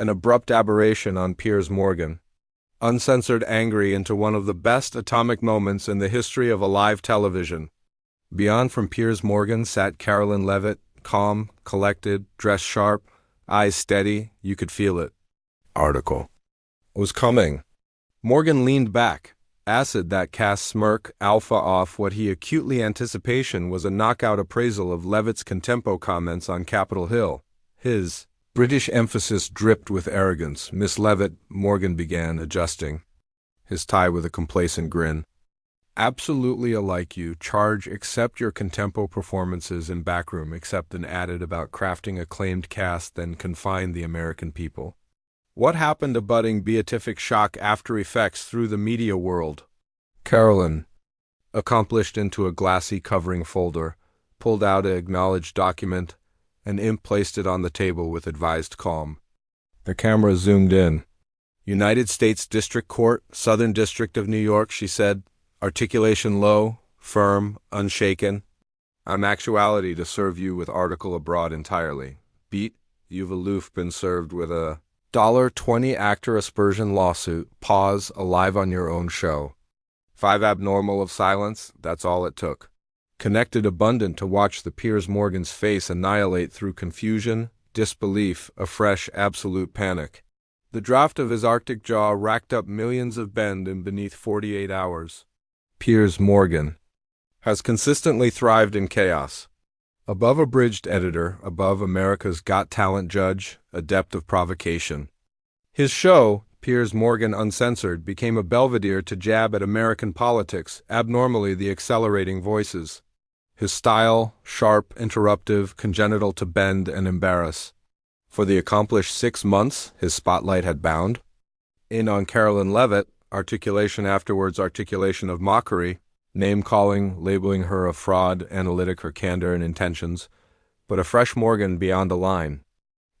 An abrupt aberration on Piers Morgan. Uncensored angry into one of the best atomic moments in the history of live television. Beyond from Piers Morgan sat Karoline Leavitt, calm, collected, dressed sharp, eyes steady, you could feel it. Article was coming. Morgan leaned back, acid that cast smirk alpha off what he acutely anticipation was a knockout appraisal of Leavitt's contempo comments on Capitol Hill. His British emphasis dripped with arrogance. Miss Leavitt, Morgan began, adjusting his tie with a complacent grin. Absolutely alike you, charge accept your contempo performances in backroom, except and added about crafting acclaimed cast, then confine the American people. What happened to budding beatific shock after effects through the media world? Karoline, accomplished into a glassy covering folder, pulled out an acknowledged document, and Imp placed it on the table with advised calm. The camera zoomed in. United States District Court, Southern District of New York, she said, articulation low, firm, unshaken. I'm actuality to serve you with article abroad entirely. Beat, you've aloof been served with a $20 actor aspersion lawsuit, pause, alive on your own show. 5 abnormal of silence, that's all it took. Connected abundant to watch the Piers Morgan's face annihilate through confusion, disbelief, a fresh absolute panic. The draft of his Arctic jaw racked up millions of bend in beneath 48 hours. Piers Morgan has consistently thrived in chaos. Above abridged editor, above America's Got Talent judge, adept of provocation. His show, Piers Morgan Uncensored, became a belvedere to jab at American politics, abnormally the accelerating voices. His style, sharp, interruptive, congenital to bend and embarrass. For the accomplished 6 months his spotlight had bound. In on Karoline Leavitt, articulation afterwards articulation of mockery, name-calling, labeling her a fraud, analytic her candor and intentions, but a fresh Morgan beyond the line.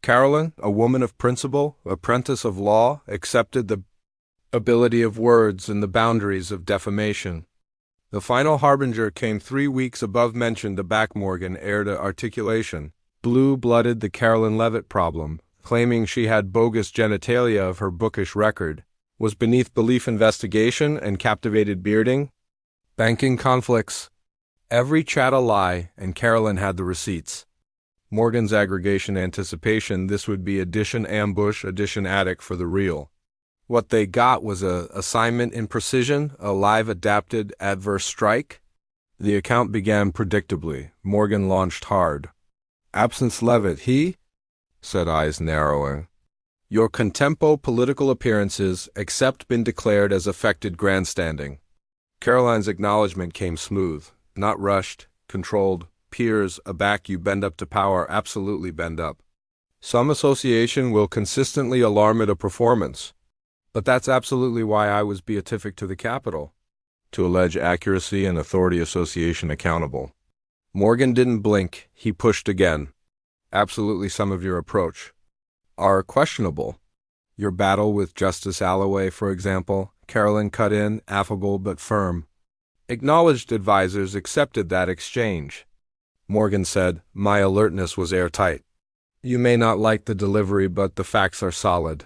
Karoline, a woman of principle, apprentice of law, accepted the ability of words and the boundaries of defamation. The final harbinger came 3 weeks above mentioned the back Morgan heir to articulation, blue-blooded the Karoline Leavitt problem, claiming she had bogus genitalia of her bookish record, was beneath belief investigation and captivated bearding. Banking conflicts. Every chat a lie, and Karoline had the receipts. Morgan's aggregation anticipation, this would be addition ambush, addition attic for the real. What they got was a assignment in precision, a live adapted adverse strike. The account began predictably. Morgan launched hard. Absence Leavitt, he? Said eyes narrowing. Your contempo political appearances, except been declared as affected grandstanding. Karoline's acknowledgement came smooth, not rushed, controlled. Piers, aback you bend up to power, absolutely bend up. Some association will consistently alarm at a performance. But that's absolutely why I was beatific to the Capitol. To allege accuracy and authority association accountable. Morgan didn't blink, he pushed again. Absolutely some of your approach are questionable. Your battle with Justice Alloway, for example, Karoline cut in, affable but firm. Acknowledged advisors accepted that exchange. Morgan said, my alertness was airtight. You may not like the delivery, but the facts are solid.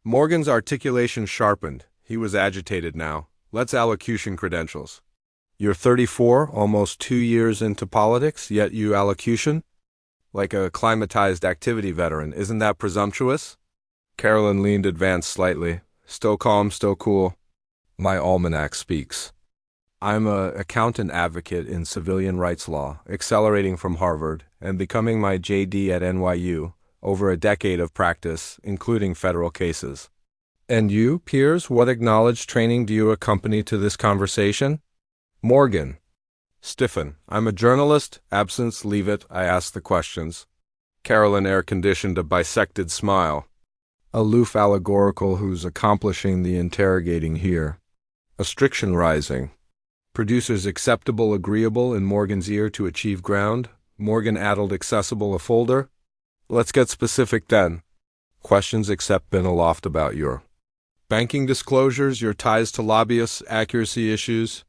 Morgan's articulation sharpened. He was agitated now. Let's allocution credentials. You're 34, almost 2 years into politics, yet you allocution? Like a acclimatized activity veteran, isn't that presumptuous? Karoline leaned advanced slightly. Still calm, still cool. My almanac speaks. I'm an accountant advocate in civilian rights law, accelerating from Harvard, and becoming my JD at NYU, over a decade of practice, including federal cases. And you, Piers, what acknowledged training do you accompany to this conversation? Morgan. Stiffen. I'm a journalist, absence, leave it, I ask the questions. Karoline air-conditioned a bisected smile. Aloof allegorical who's accomplishing the interrogating here. Astriction rising. Producers acceptable, agreeable in Morgan's ear to achieve ground. Morgan addled accessible a folder. Let's get specific then. Questions except been aloft about your banking disclosures, your ties to lobbyists, accuracy issues.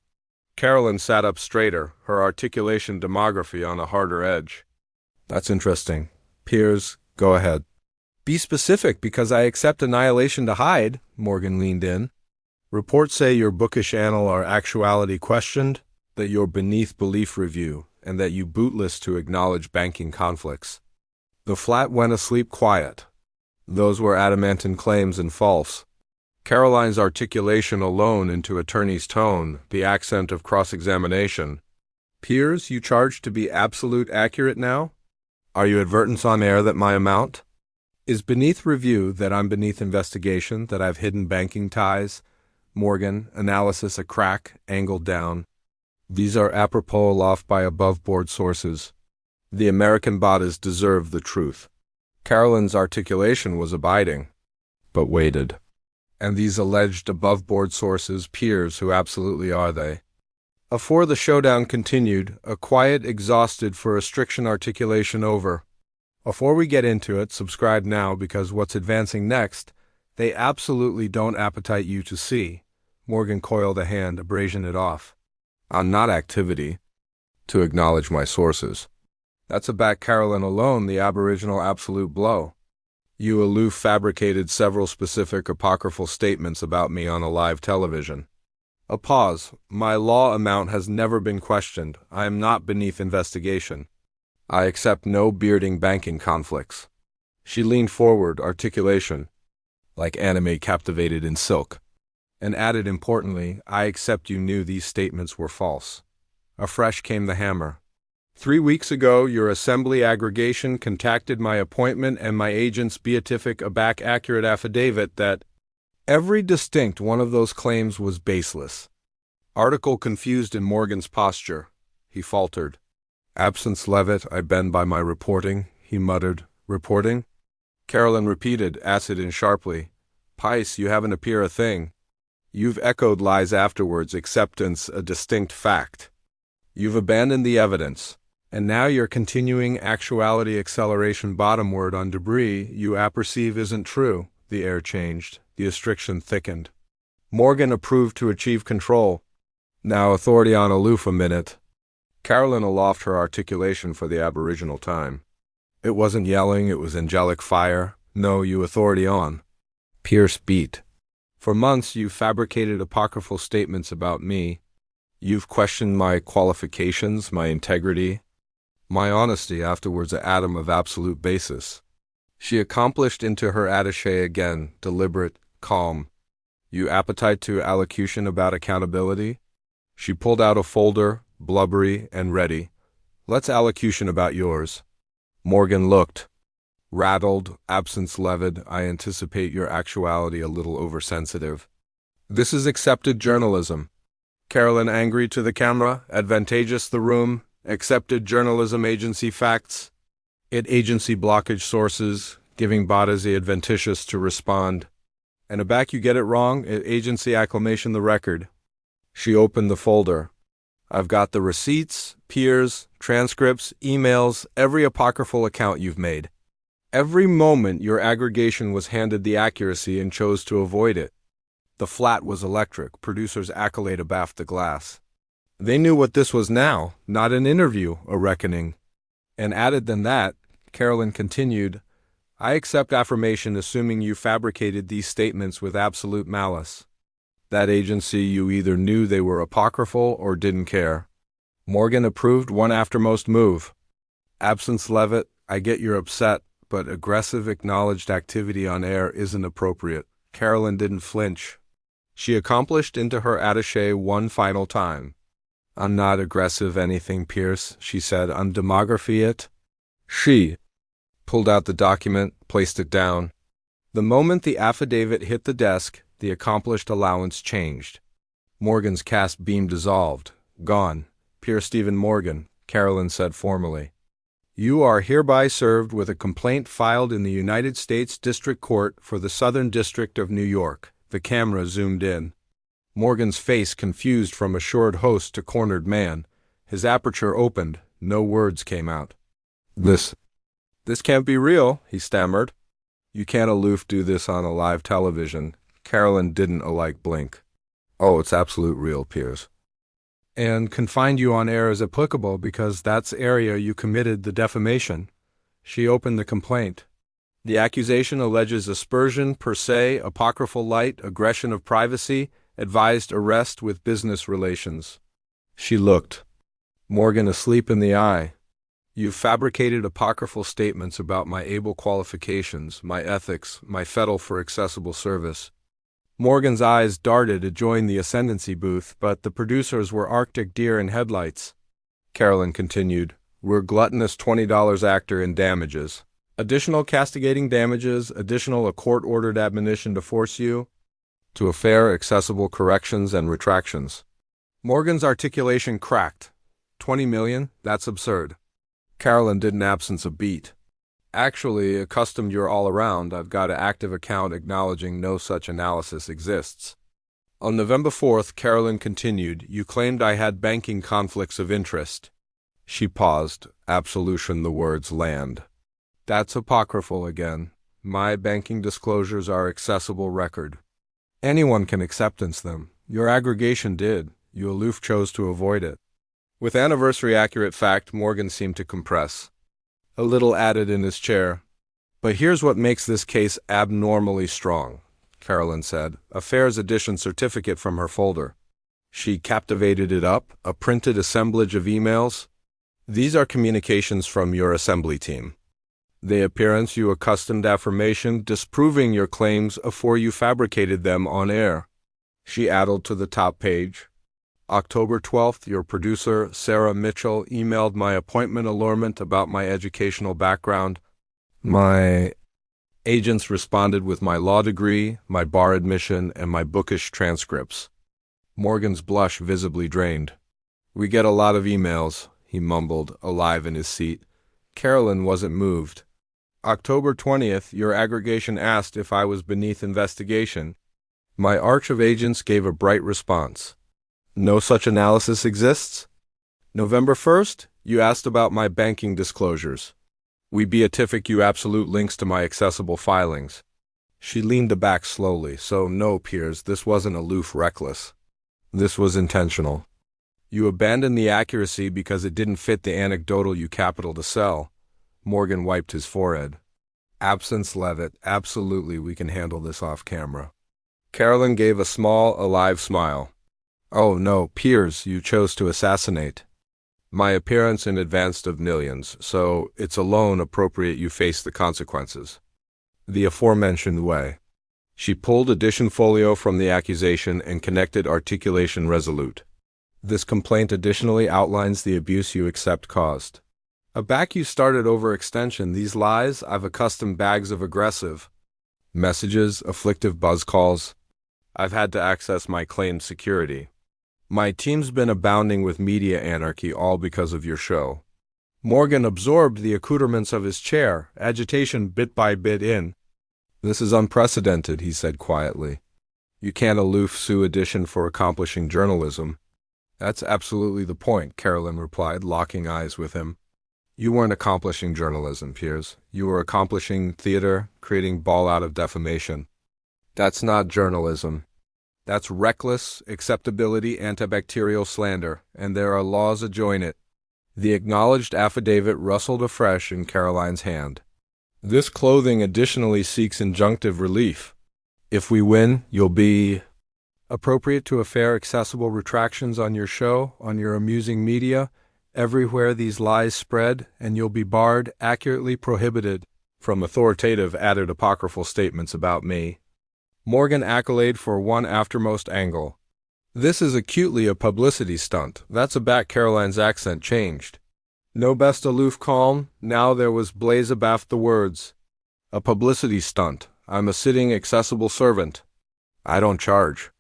Karoline sat up straighter, her articulation demography on a harder edge. That's interesting. Piers, go ahead. Be specific, because I accept annihilation to hide, Morgan leaned in. Reports say your bookish annal are actuality questioned, that you're beneath belief review, and that you bootless to acknowledge banking conflicts. The flat went asleep quiet. Those were adamantine claims and false. Karoline's articulation alone into attorney's tone, the accent of cross-examination. Piers, you charge to be absolute accurate now? Are you advertence on air that my amount is beneath review, that I'm beneath investigation, that I've hidden banking ties? Morgan, analysis a crack, angled down. These are apropos aloft by above-board sources. The American bodies deserve the truth. Karoline's articulation was abiding, but waited. And these alleged above-board sources, Piers, who absolutely are they? Afore the showdown continued, a quiet, exhausted for restriction articulation over. Before we get into it, subscribe now, because what's advancing next, they absolutely don't appetite you to see. Morgan coiled a hand, abrasion it off. On not activity. To acknowledge my sources. That's about Karoline alone, the aboriginal absolute blow. You aloof fabricated several specific apocryphal statements about me on a live television. A pause. My law amount has never been questioned. I am not beneath investigation. I accept no bearding banking conflicts. She leaned forward, articulation, like anime captivated in silk, and added importantly, I accept you knew these statements were false. Afresh came the hammer. 3 weeks ago, your assembly aggregation contacted my appointment and my agent's beatific aback accurate affidavit that every distinct one of those claims was baseless. Article confused in Morgan's posture. He faltered. Absence Leavitt, I bend by my reporting, he muttered. Reporting? Karoline repeated, acid and sharply. Pice, you haven't appear a thing. You've echoed lies afterwards, acceptance a distinct fact. You've abandoned the evidence, and now you're continuing actuality acceleration bottomward on debris you apperceive isn't true. The air changed, the restriction thickened. Morgan approved to achieve control. Now authority on aloof a minute. Karoline aloft her articulation for the aboriginal time. It wasn't yelling, it was angelic fire. No, you authority on. Pierce beat. For months you've fabricated apocryphal statements about me. You've questioned my qualifications, my integrity, my honesty, afterwards an atom of absolute basis. She accomplished into her attaché again, deliberate, calm. You appetite to allocution about accountability? She pulled out a folder, blubbery and ready. Let's allocution about yours. Morgan looked. Rattled, absence Leavitt, I anticipate your actuality a little oversensitive. This is accepted journalism. Karoline angry to the camera, advantageous the room, accepted journalism agency facts. It agency blockage sources, giving bodies the adventitious to respond. And aback you get it wrong, it agency acclamation the record. She opened the folder. I've got the receipts, peers, transcripts, emails, every apocryphal account you've made. Every moment your aggregation was handed the accuracy and chose to avoid it. The flat was electric, producers' accolade abaft the glass. They knew what this was now, not an interview, a reckoning. And added than that, Karoline continued, I accept affirmation assuming you fabricated these statements with absolute malice. That agency you either knew they were apocryphal or didn't care. Morgan approved one aftermost move. Absence Leavitt, I get you're upset, but aggressive acknowledged activity on air isn't appropriate. Karoline didn't flinch. She accomplished into her attaché one final time. I'm not aggressive anything, Pierce, she said. I'm demography it. She pulled out the document, placed it down. The moment the affidavit hit the desk, the accomplished allowance changed. Morgan's cast beam dissolved. Gone. Pierce Stephen Morgan, Karoline said formally. You are hereby served with a complaint filed in the United States District Court for the Southern District of New York. The camera zoomed in. Morgan's face confused from assured host to cornered man. His aperture opened. No words came out. This can't be real, he stammered. You can't aloof do this on a live television. Karoline didn't alike blink. Oh, it's absolute real, Piers. And confined you on air as applicable because that's area you committed the defamation. She opened the complaint. The accusation alleges aspersion per se, apocryphal light, aggression of privacy, advised arrest with business relations. She looked Morgan asleep in the eye. You've fabricated apocryphal statements about my able qualifications, my ethics, my fettle for accessible service. Morgan's eyes darted to join the ascendancy booth, but the producers were Arctic deer in headlights. Karoline continued, We're gluttonous $20 actor in damages. Additional castigating damages, additional a court-ordered admonition to force you to a fair, accessible corrections and retractions. Morgan's articulation cracked. 20 million? That's absurd. Karoline didn't absence a beat. Actually, accustomed you're all around, I've got an active account acknowledging no such analysis exists. On November 4th, Karoline continued, You claimed I had banking conflicts of interest. She paused. Absolution the words land. That's apocryphal again. My banking disclosures are accessible record. Anyone can acceptance them. Your aggregation did. You aloof chose to avoid it. With anniversary-accurate fact, Morgan seemed to compress. A little added in his chair. But here's what makes this case abnormally strong, Karoline said, a Affairs Edition certificate from her folder. She captivated it up, a printed assemblage of emails. These are communications from your assembly team. They appearance you accustomed affirmation disproving your claims afore you fabricated them on air. She added to the top page. October 12th, your producer, Sarah Mitchell, emailed my appointment allurement about my educational background. My agents responded with my law degree, my bar admission, and my bookish transcripts. Morgan's blush visibly drained. We get a lot of emails, he mumbled, alive in his seat. Karoline wasn't moved. October 20th, your aggregation asked if I was beneath investigation. My arch of agents gave a bright response. No such analysis exists? November 1st, you asked about my banking disclosures. We beatific you absolute links to my accessible filings. She leaned back slowly. So no, Piers, this wasn't aloof reckless. This was intentional. You abandoned the accuracy because it didn't fit the anecdotal you capital to sell. Morgan wiped his forehead. Absence Leavitt, absolutely we can handle this off camera. Karoline gave a small, alive smile. Oh no, Piers, you chose to assassinate. My appearance in advance of millions, so it's alone appropriate you face the consequences. The aforementioned way. She pulled edition folio from the accusation and connected articulation resolute. This complaint additionally outlines the abuse you accept caused. Aback you started overextension. These lies, I've accustomed bags of aggressive messages, afflictive buzz calls. I've had to access my claimed security. My team's been abounding with media anarchy all because of your show. Morgan absorbed the accoutrements of his chair, agitation bit by bit in. This is unprecedented, he said quietly. You can't aloof sue edition for accomplishing journalism. That's absolutely the point, Karoline replied, locking eyes with him. You weren't accomplishing journalism, Piers. You were accomplishing theater, creating ball out of defamation. That's not journalism. That's reckless acceptability antibacterial slander, and there are laws adjoin it. The acknowledged affidavit rustled afresh in Karoline's hand. This clothing additionally seeks injunctive relief. If we win, you'll be appropriate to a fair, accessible retractions on your show, on your amusing media, everywhere these lies spread, and you'll be barred, accurately prohibited, from authoritative added apocryphal statements about me. Morgan accolade for one aftermost angle. This is acutely a publicity stunt. That's aback Karoline's accent changed. No best aloof calm, now there was blaze abaft the words. A publicity stunt. I'm a sitting accessible servant. I don't charge.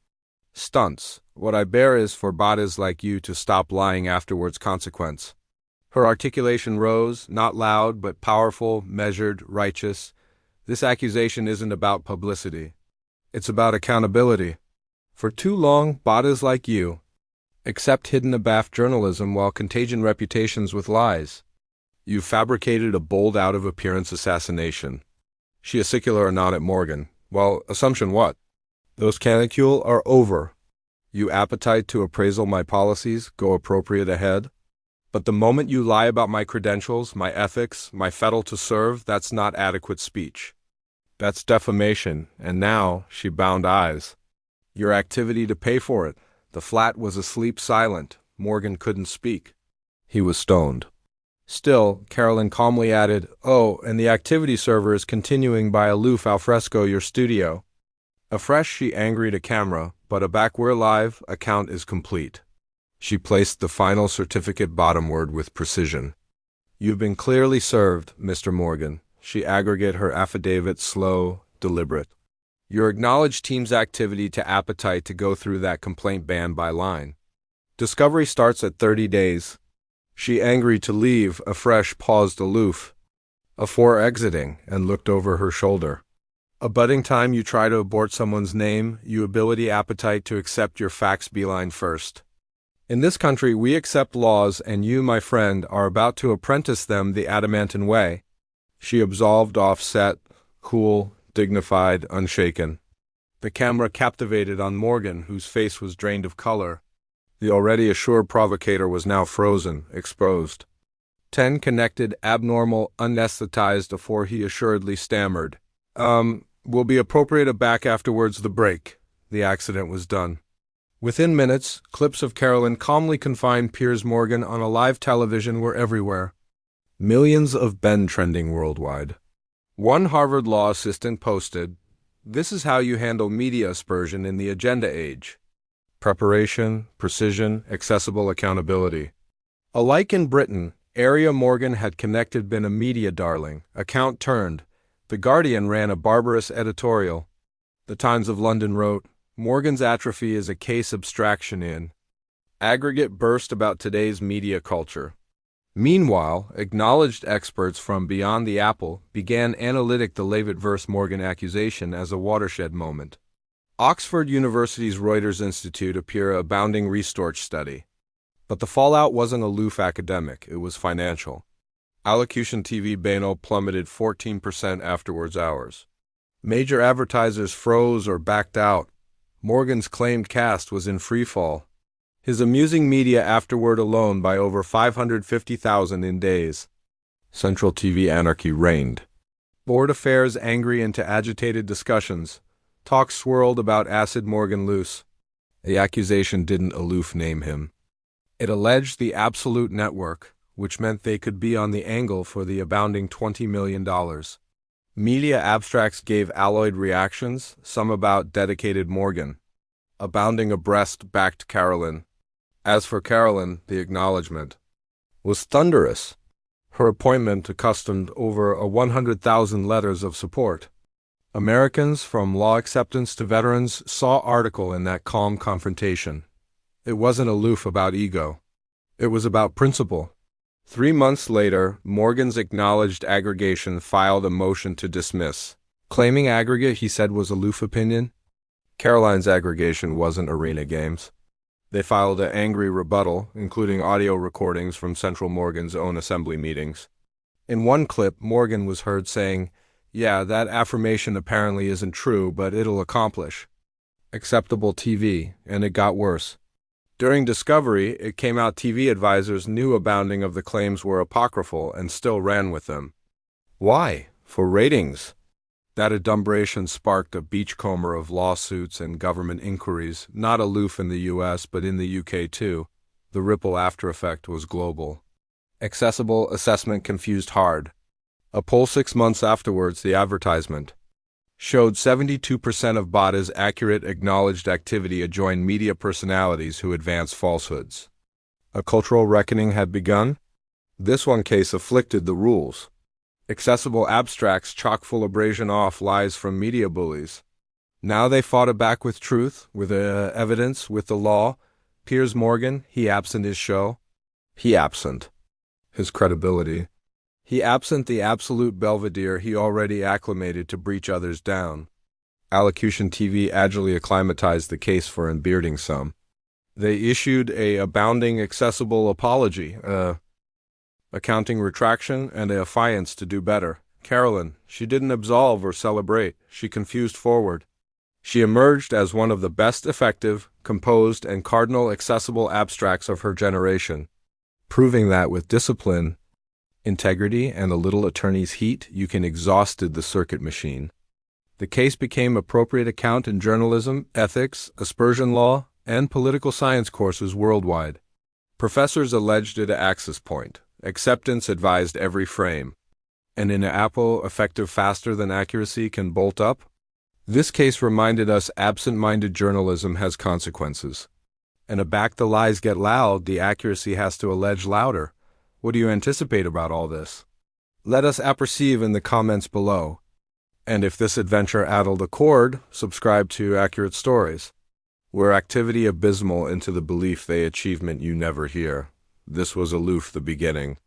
Stunts. What I bear is for bodies like you to stop lying afterwards consequence. Her articulation rose, not loud, but powerful, measured, righteous. This accusation isn't about publicity. It's about accountability. For too long, bodies like you accept hidden abaft journalism while contagion reputations with lies. You fabricated a bold out-of-appearance assassination. She acicular anon at Morgan. Well, assumption what? Those canicule are over. You appetite to appraisal my policies, go appropriate ahead. But the moment you lie about my credentials, my ethics, my fettle to serve, that's not adequate speech. That's defamation, and now, she bound eyes. Your activity to pay for it. The flat was asleep silent. Morgan couldn't speak. He was stoned. Still, Karoline calmly added, "Oh, and the activity server is continuing by aloof alfresco your studio." Afresh she angry to camera, but a back we're live account is complete. She placed the final certificate bottomward with precision. "You've been clearly served, Mr. Morgan." She aggregate her affidavit slow, deliberate. "Your acknowledged team's activity to appetite to go through that complaint ban by line. Discovery starts at 30 days. She angry to leave, afresh paused aloof. Afore exiting, and looked over her shoulder. "A budding time you try to abort someone's name, you ability appetite to accept your facts beeline first. In this country we accept laws and you, my friend, are about to apprentice them the adamantine way." She absolved offset, cool, dignified, unshaken. The camera captivated on Morgan, whose face was drained of color. The already assured provocator was now frozen, exposed. 10 connected, abnormal, unestheticized afore he assuredly stammered. Will be appropriate back afterwards the break." The accident was done. Within minutes, clips of Karoline calmly confined Piers Morgan on a live television were everywhere. Millions of Ben trending worldwide. One Harvard law assistant posted, "This is how you handle media aspersion in the agenda age. Preparation, precision, accessible accountability." Alike in Britain, area Morgan had connected been a media darling, account turned. The Guardian ran a barbarous editorial. The Times of London wrote, "Morgan's atrophy is a case abstraction in." Aggregate burst about today's media culture. Meanwhile, acknowledged experts from beyond the apple began analytic the Leavitt vs. Morgan accusation as a watershed moment. Oxford University's Reuters Institute appear a abounding research study. But the fallout wasn't aloof academic, it was financial. Allocution TV Bano plummeted 14% afterwards hours. Major advertisers froze or backed out. Morgan's claimed cast was in freefall. His amusing media afterward alone by over 550,000 in days. Central TV anarchy reigned. Board affairs angry into agitated discussions. Talk swirled about acid Morgan loose. The accusation didn't aloof name him. It alleged the absolute network, which meant they could be on the angle for the abounding $20 million. Media abstracts gave alloyed reactions, some about dedicated Morgan. Abounding abreast backed Karoline. As for Karoline, the acknowledgement was thunderous. Her appointment accustomed over 100,000 letters of support. Americans, from law acceptance to veterans, saw article in that calm confrontation. It wasn't aloof about ego. It was about principle. 3 months later, Morgan's acknowledged aggregation filed a motion to dismiss. Claiming aggregate, he said, was aloof opinion. Karoline's aggregation wasn't arena games. They filed an angry rebuttal, including audio recordings from Central Morgan's own assembly meetings. In one clip, Morgan was heard saying, "Yeah, that affirmation apparently isn't true, but it'll accomplish." Acceptable TV, and it got worse. During discovery, it came out TV advisors knew abounding of the claims were apocryphal and still ran with them. Why? For ratings. That adumbration sparked a beachcomber of lawsuits and government inquiries, not aloof in the U.S. but in the U.K. too. The ripple after effect was global. Accessible assessment confused hard. A poll 6 months afterwards, the advertisement showed 72% of BOTA's accurate acknowledged activity adjoined media personalities who advance falsehoods. A cultural reckoning had begun? This one case afflicted the rules. Accessible abstracts chock full abrasion off lies from media bullies. Now they fought it back with truth, with evidence, with the law. Piers Morgan, he absent his show. He absent his credibility. He absent the absolute belvedere he already acclimated to breach others down. Allocution TV agilely acclimatized the case for unbearding some. They issued a abounding accessible apology, accounting retraction, and a affiance to do better. Karoline, she didn't absolve or celebrate, she confused forward. She emerged as one of the best effective, composed, and cardinal accessible abstracts of her generation. proving that with discipline, integrity, and a little attorney's heat, you can exhausted the circuit machine. The case became appropriate account in journalism, ethics, aspersion law, and political science courses worldwide. Professors alleged it a access point. Acceptance advised every frame. And in Apple, effective faster than accuracy can bolt up? This case reminded us absent-minded journalism has consequences. And to back the lies get loud, the accuracy has to allege louder. What do you anticipate about all this? Let us apperceive in the comments below. And if this adventure addled a chord, subscribe to Accurate Stories, where activity abysmal into the belief they achievement you never hear. This was aloof the beginning.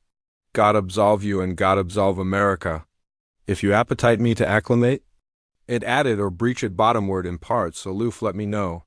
God absolve you and God absolve America. If you appetite me to acclimate, it added or breach it bottomward in parts, aloof let me know.